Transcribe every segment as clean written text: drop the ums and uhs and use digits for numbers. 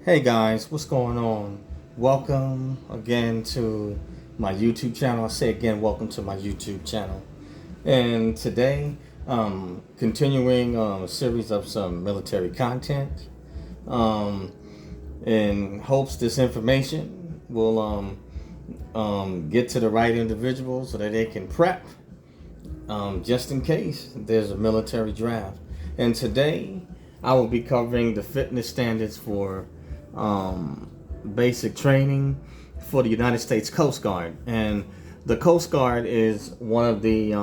Hey guys, what's going on? Welcome again to my YouTube channel. I say again, welcome to my YouTube channel. And today, continuing a series of some military content, um, in hopes this information will get to the right individuals so that they can prep, just in case there's a military draft. And today, I will be covering the fitness standards for basic training for the United States Coast Guard. And the Coast Guard is one of the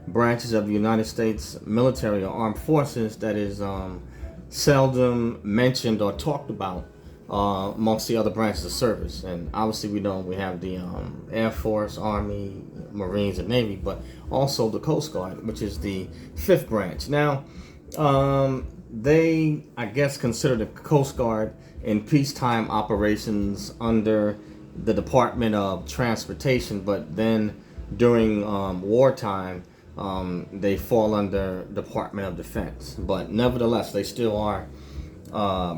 branches of the United States military or armed forces that is seldom mentioned or talked about amongst the other branches of service. And obviously, we know we have the Air Force, Army, Marines, and Navy, but also the Coast Guard, which is the fifth branch. Now, they, I guess, consider the Coast Guard in peacetime operations under the Department of Transportation, but then during wartime, they fall under Department of Defense. But nevertheless, they still are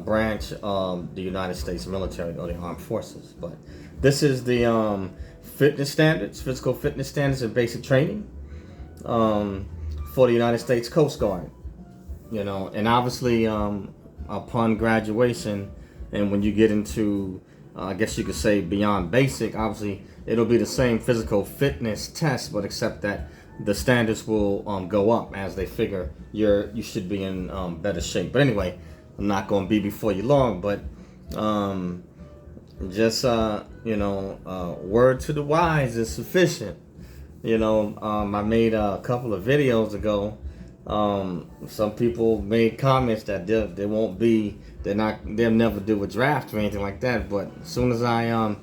branch of the United States military or the armed forces. But this is the fitness standards, physical fitness standards and basic training for the United States Coast Guard. And obviously, upon graduation, and when you get into, I guess you could say beyond basic, obviously it'll be the same physical fitness test, but except that the standards will go up as they figure you should be in better shape. But anyway, I'm not going to be before you long, but just word to the wise is sufficient. I made a couple of videos ago. Some people made comments that they'll never do a draft or anything like that. But as soon as I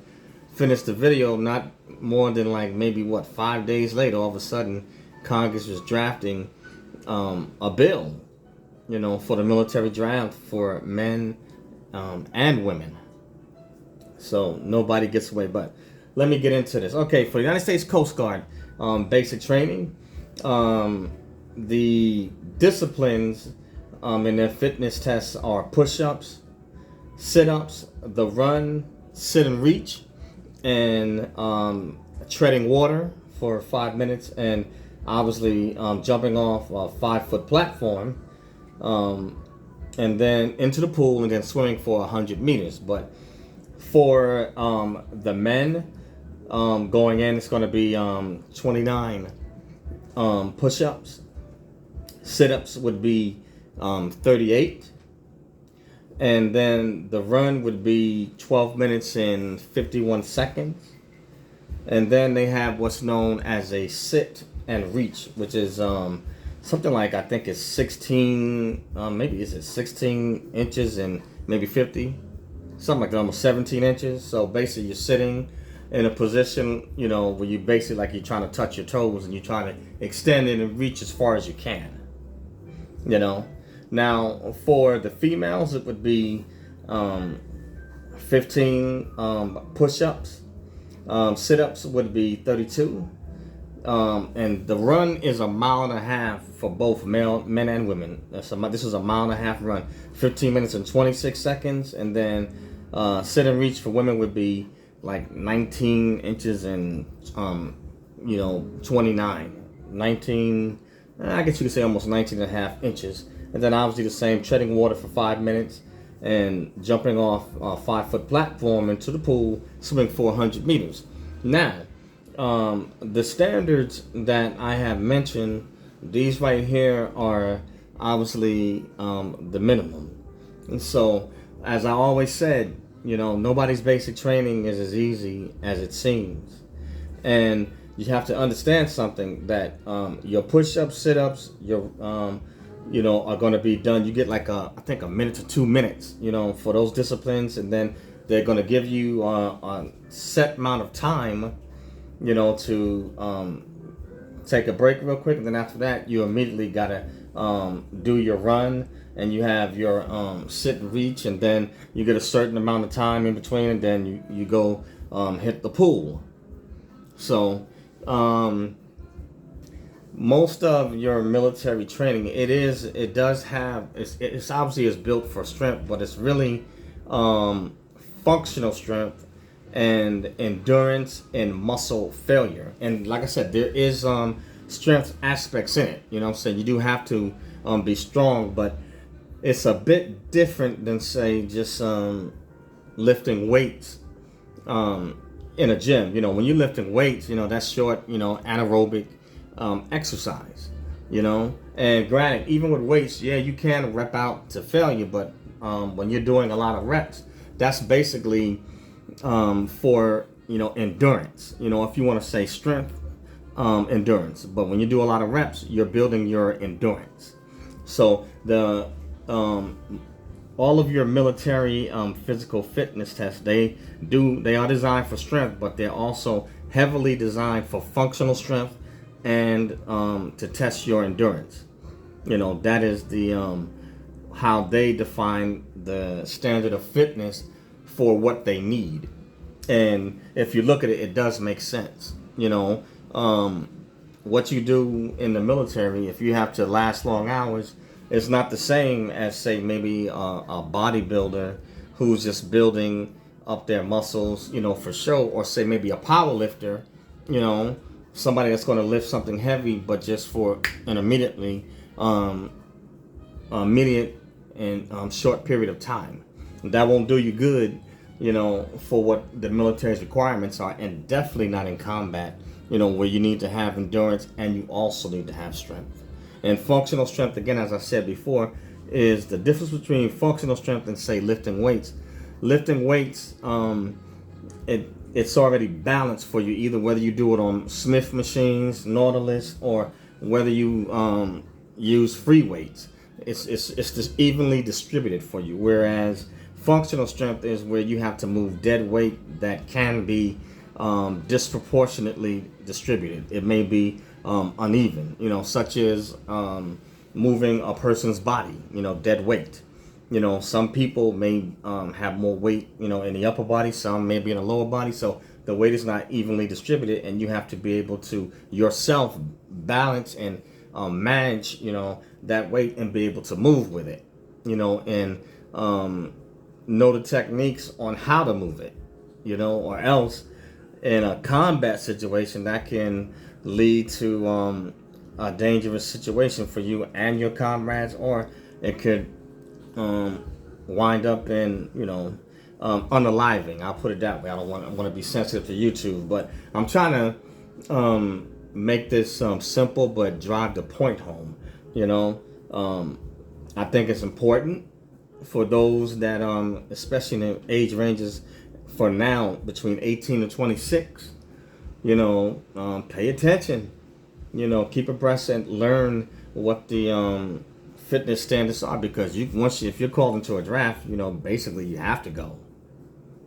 finished the video, not more than like maybe 5 days later, all of a sudden Congress was drafting a bill, for the military draft for men and women. So nobody gets away. But let me get into this. Okay, for the United States Coast Guard, basic training. The disciplines in their fitness tests are push-ups, sit-ups, the run, sit and reach, and treading water for 5 minutes, and obviously jumping off a 5-foot platform, and then into the pool, and then swimming for 100 meters. But for the men going in, it's going to be 29 push-ups. Sit-ups would be 38, and then the run would be 12 minutes and 51 seconds, and then they have what's known as a sit and reach, which is something like, I think it's 16, maybe is it 16 inches and maybe 50, something like that, almost 17 inches. So basically you're sitting in a position, where you basically, like, you're trying to touch your toes and you're trying to extend it and reach as far as you can. Now for the females, it would be 15 push-ups. Sit-ups would be 32, and the run is 1.5 miles for both men and women. This is 1.5 mile run, 15 minutes and 26 seconds, and then sit and reach for women would be like 19 inches and 19, I guess you could say almost 19 and a half inches. And then obviously the same, treading water for 5 minutes and jumping off a 5-foot platform into the pool, swimming for 100 meters. Now, the standards that I have mentioned, these right here are obviously the minimum. And so, as I always said, nobody's basic training is as easy as it seems. And you have to understand something, that your push-ups, sit-ups, your are going to be done. You get like I think a minute to 2 minutes, for those disciplines, and then they're going to give you a set amount of time, to take a break real quick, and then after that you immediately got to do your run, and you have your sit and reach, and then you get a certain amount of time in between, and then you go hit the pool. So most of your military training, it's obviously is built for strength, but it's really um, functional strength, and endurance and muscle failure. And like I said, there is strength aspects in it. You know what I'm saying? You do have to be strong, but it's a bit different than, say, just lifting weights in a gym. You know, when you're lifting weights, you know, that's short, you know, anaerobic exercise, you know. And granted, even with weights, yeah, you can rep out to failure, but when you're doing a lot of reps, that's basically for, you know, endurance. You know, if you want to say strength, endurance. But when you do a lot of reps, you're building your endurance. So the all of your military physical fitness tests, they are designed for strength, but they're also heavily designed for functional strength and to test your endurance. You know, that is the how they define the standard of fitness for what they need. And if you look at it, it does make sense. You know, what you do in the military, if you have to last long hours, it's not the same as, say, maybe a bodybuilder who's just building up their muscles, you know, for show, or say maybe a power lifter, you know, somebody that's going to lift something heavy, but just for an immediate and short period of time. That won't do you good, you know, for what the military's requirements are, and definitely not in combat, you know, where you need to have endurance and you also need to have strength. And functional strength, again, as I said before, is the difference between functional strength and, say, lifting weights. Lifting weights, it's already balanced for you, either whether you do it on Smith machines, Nautilus, or whether you use free weights. It's just evenly distributed for you. Whereas functional strength is where you have to move dead weight that can be disproportionately distributed. It may be uneven, you know, such as moving a person's body, you know, dead weight. You know, some people may have more weight, you know, in the upper body, some maybe in the lower body. So the weight is not evenly distributed, and you have to be able to yourself balance and manage, you know, that weight and be able to move with it, you know, and know the techniques on how to move it, you know, or else in a combat situation that can lead to a dangerous situation for you and your comrades, or it could wind up in, you know, unaliving. I'll put it that way. I want to be sensitive to YouTube, but I'm trying to make this simple but drive the point home. You know, I think it's important for those that especially in the age ranges for now between 18 and 26, you know, pay attention, you know, keep abreast and learn what the fitness standards are, because if you're called into a draft, you know, basically you have to go,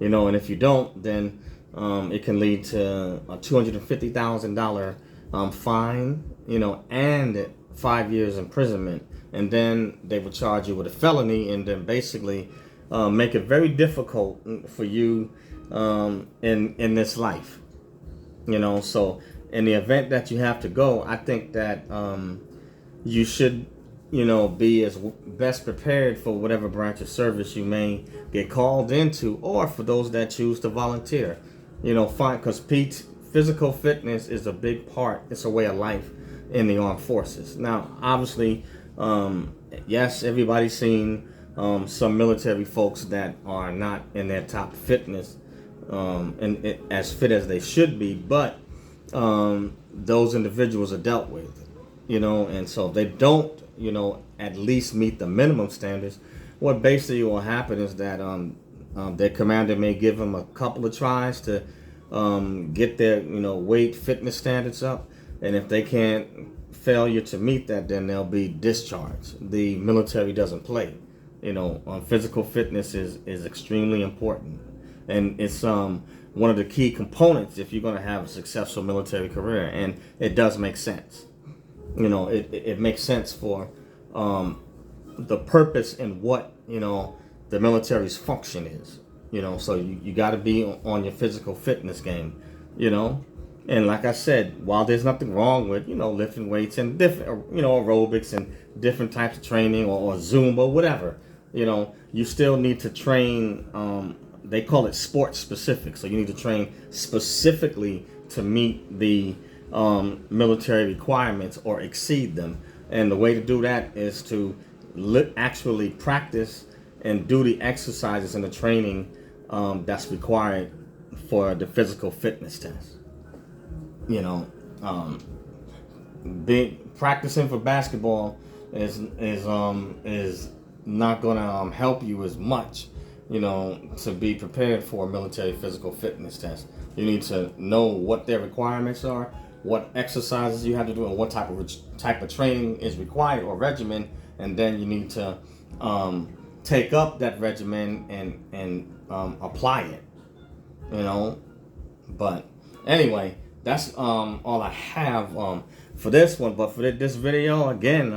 you know, and if you don't, then it can lead to a $250,000 fine, you know, and 5 years imprisonment, and then they will charge you with a felony, and then basically make it very difficult for you in this life, you know. So in the event that you have to go, I think that you should, you know, be as best prepared for whatever branch of service you may get called into, or for those that choose to volunteer, you know, fine, because physical fitness is a big part. It's a way of life in the armed forces. Now, obviously, yes, everybody's seen some military folks that are not in their top fitness and as fit as they should be, but those individuals are dealt with, you know, and so if they don't, you know, at least meet the minimum standards, what basically will happen is that their commander may give them a couple of tries to get their, you know, weight fitness standards up, and if they can't failure to meet that, then they'll be discharged. The military doesn't play, you know. Physical fitness is extremely important, and it's one of the key components if you're going to have a successful military career, and it does make sense. You know, it makes sense for the purpose and what, you know, the military's function is, you know. So you got to be on your physical fitness game, you know. And like I said, while there's nothing wrong with, you know, lifting weights and different, you know, aerobics and different types of training, or Zumba, whatever, you still need to train. They call it sports specific. So you need to train specifically to meet the military requirements or exceed them. And the way to do that is to actually practice and do the exercises and the training that's required for the physical fitness test. Practicing for basketball is not gonna help you as much, to be prepared for a military physical fitness test. You need to know what their requirements are, what exercises you have to do, and what type of training is required or regimen, and then you need to take up that regimen and apply it. But anyway, that's all I have for this one. But for this video, again,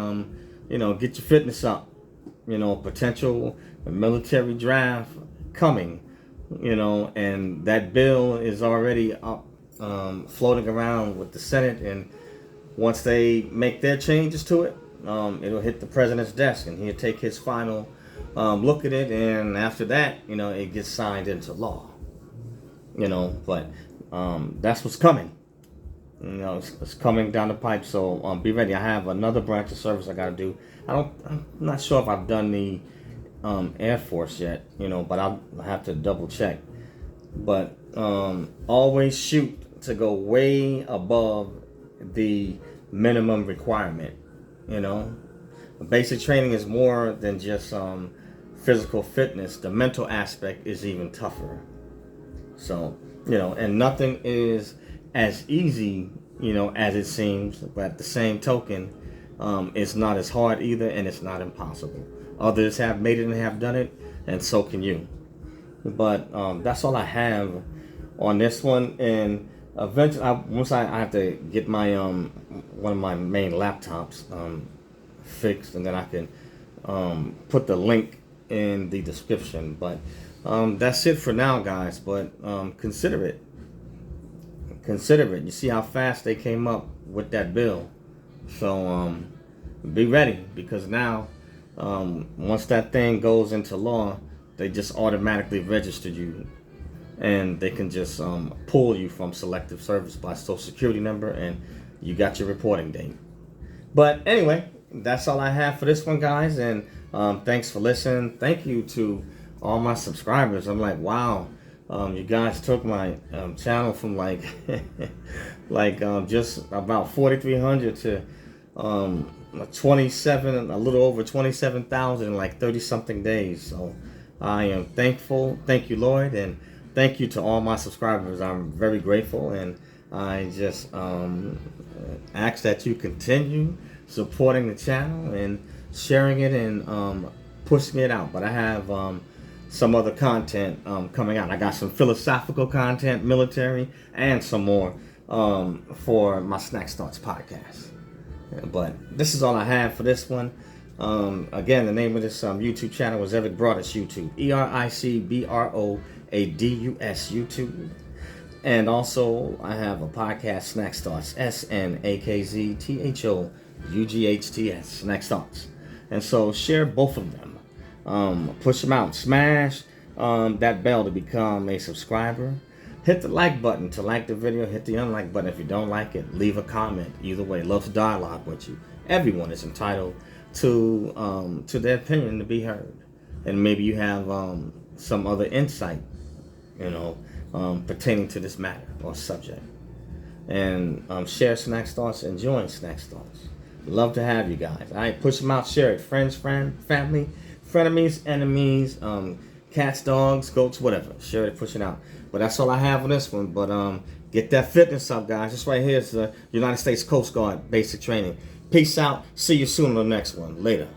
get your fitness up. Potential military draft coming. And that bill is already up, floating around with the Senate. And once they make their changes to it, it'll hit the president's desk, and he'll take his final look at it. And after that, it gets signed into law. But that's what's coming. It's coming down the pipe. So be ready. I have another branch of service I got to do. I'm not sure if I've done the Air Force yet, but I'll have to double check. But always shoot to go way above the minimum requirement. Basic training is more than just physical fitness. The mental aspect is even tougher. So, and nothing is as easy, as it seems, but at the same token, it's not as hard either, and it's not impossible. Others have made it and have done it, and so can you. But that's all I have on this one. And eventually, once I have to get my one of my main laptops fixed, and then I can put the link in the description. But that's it for now, guys. But consider it. You see how fast they came up with that bill. So be ready, because now once that thing goes into law, they just automatically register you, and they can just pull you from selective service by social security number, and you got your reporting date. But anyway, that's all I have for this one, guys. And thanks for listening. Thank you to all my subscribers. I'm like, wow. You guys took my channel from like just about 4,300 to 27, a little over 27,000 in like 30 something days. So I am thankful. Thank you, Lord, and thank you to all my subscribers. I'm very grateful, and I just ask that you continue supporting the channel and sharing it and pushing it out. But I have some other content coming out. I got some philosophical content, military, and some more for my Snacks Thoughts podcast. But this is all I have for this one. Again, the name of this YouTube channel is Eric Broadus YouTube. EricBroadus YouTube. And also, I have a podcast, Snacks Thoughts. SNAKZTHOUGHTS. Snacks Thoughts. And so share both of them. Push them out. Smash that bell to become a subscriber. Hit the like button to like the video. Hit the unlike button if you don't like it. Leave a comment. Either way, love to dialogue with you. Everyone is entitled to their opinion to be heard. And maybe you have some other insight, pertaining to this matter or subject. And share Snacks Thoughts and join Snacks Thoughts. Love to have you guys. All right, push them out. Share it. Friends, family, frenemies, enemies, cats, dogs, goats, whatever. Share it, push it out. But that's all I have on this one. But get that fitness up, guys. This right here is the United States Coast Guard basic training. Peace out. See you soon on the next one. Later.